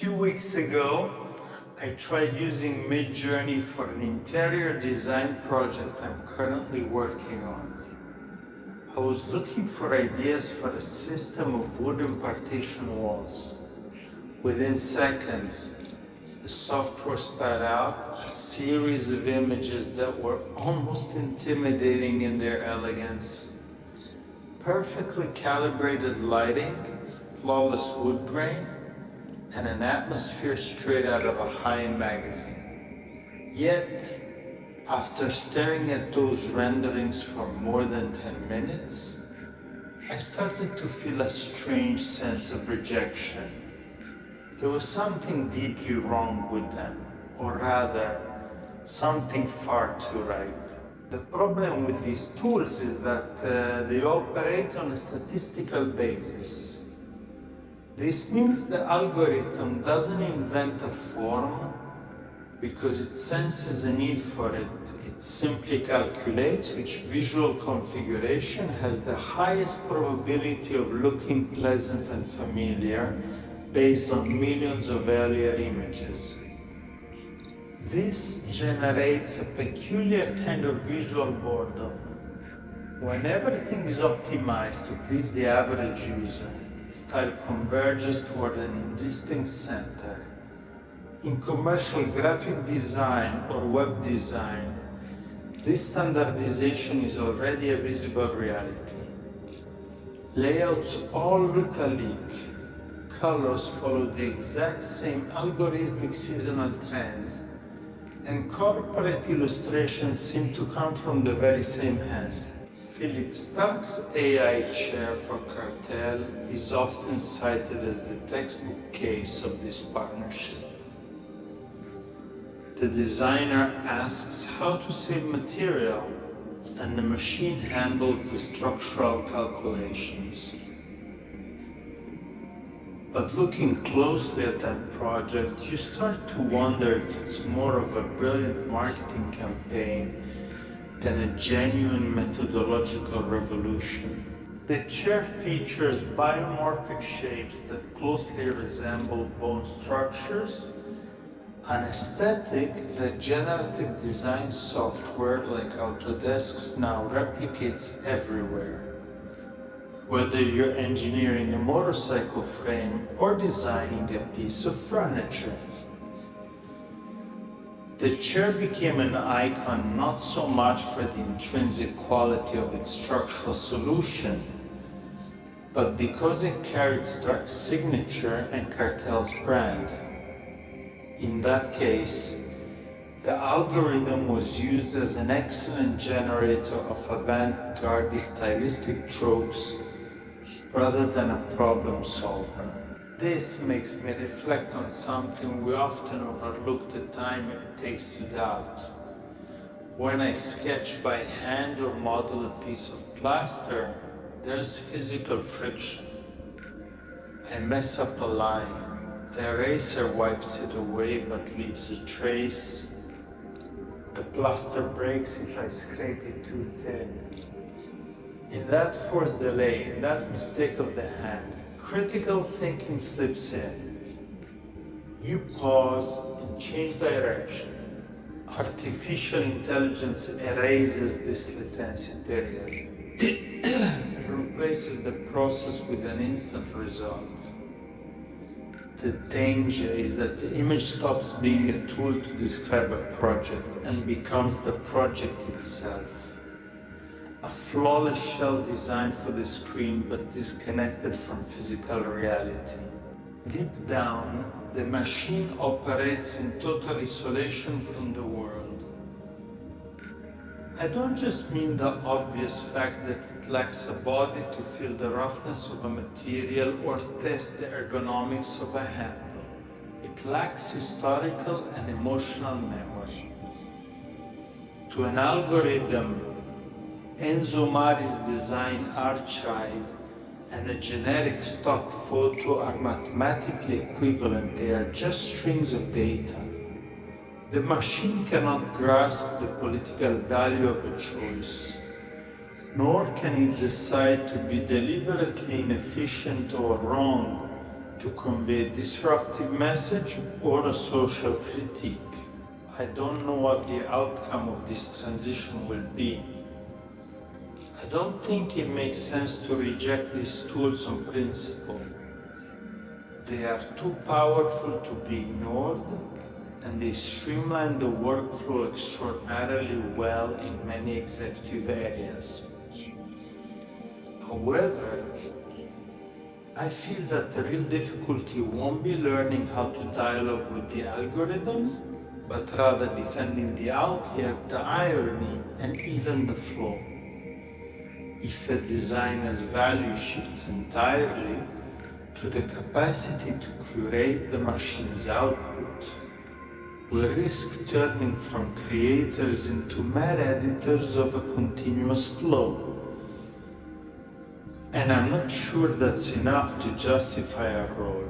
few weeks ago, I tried using Midjourney for an interior design project I'm currently working on. I was looking for ideas for a system of wooden partition walls. Within seconds, the software spat out a series of images that were almost intimidating in their elegance. Perfectly calibrated lighting, flawless wood grain, and an atmosphere straight out of a high-end magazine. Yet, after staring at those renderings for more than 10 minutes, I started to feel a strange sense of rejection. There was something deeply wrong with them, or rather, something far too right. The problem with these tools is that they operate on a statistical basis. This means the algorithm doesn't invent a form because it senses a need for it. It simply calculates which visual configuration has the highest probability of looking pleasant and familiar based on millions of earlier images. This generates a peculiar kind of visual boredom. When everything is optimized to please the average user, style converges toward an indistinct center. In commercial graphic design or web design, this standardization is already a visible reality. Layouts all look alike. Colors follow the exact same algorithmic seasonal trends, and corporate illustrations seem to come from the very same hand. Philip Stark's AI chair for cartel is often cited as the textbook case of this partnership. The designer asks how to save material, and the machine handles the structural calculations. But looking closely at that project, you start to wonder if it's more of a brilliant marketing campaign than a genuine methodological revolution. The chair features biomorphic shapes that closely resemble bone structures, an aesthetic that generative design software like Autodesk's now replicates everywhere. Whether you're engineering a motorcycle frame or designing a piece of furniture. The chair became an icon not so much for the intrinsic quality of its structural solution, but because it carried Stark's signature and Cartel's brand. In that case, the algorithm was used as an excellent generator of avant-garde stylistic tropes rather than a problem solver. This makes me reflect on something we often overlook: the time it takes to doubt. When I sketch by hand or model a piece of plaster, there's physical friction. I mess up a line. The eraser wipes it away but leaves a trace. The plaster breaks if I scrape it too thin. In that forced delay, in that mistake of the hand, critical thinking slips in. You pause and change direction. Artificial intelligence erases this latency period and replaces the process with an instant result. The danger is that the image stops being a tool to describe a project and becomes the project itself. A flawless shell designed for the screen but disconnected from physical reality. Deep down, the machine operates in total isolation from the world. I don't just mean the obvious fact that it lacks a body to feel the roughness of a material or test the ergonomics of a handle. It lacks historical and emotional memory. To an algorithm, Enzo Mari's design archive and a generic stock photo are mathematically equivalent. They are just strings of data. The machine cannot grasp the political value of a choice, nor can it decide to be deliberately inefficient or wrong to convey a disruptive message or a social critique. I don't know what the outcome of this transition will be. I don't think it makes sense to reject these tools on principle. They are too powerful to be ignored, and they streamline the workflow extraordinarily well in many executive areas. However, I feel that the real difficulty won't be learning how to dialogue with the algorithm, but rather defending the outlier, the irony, and even the flaw. If a designer's value shifts entirely to the capacity to curate the machine's output, we risk turning from creators into mere editors of a continuous flow. And I'm not sure that's enough to justify our role.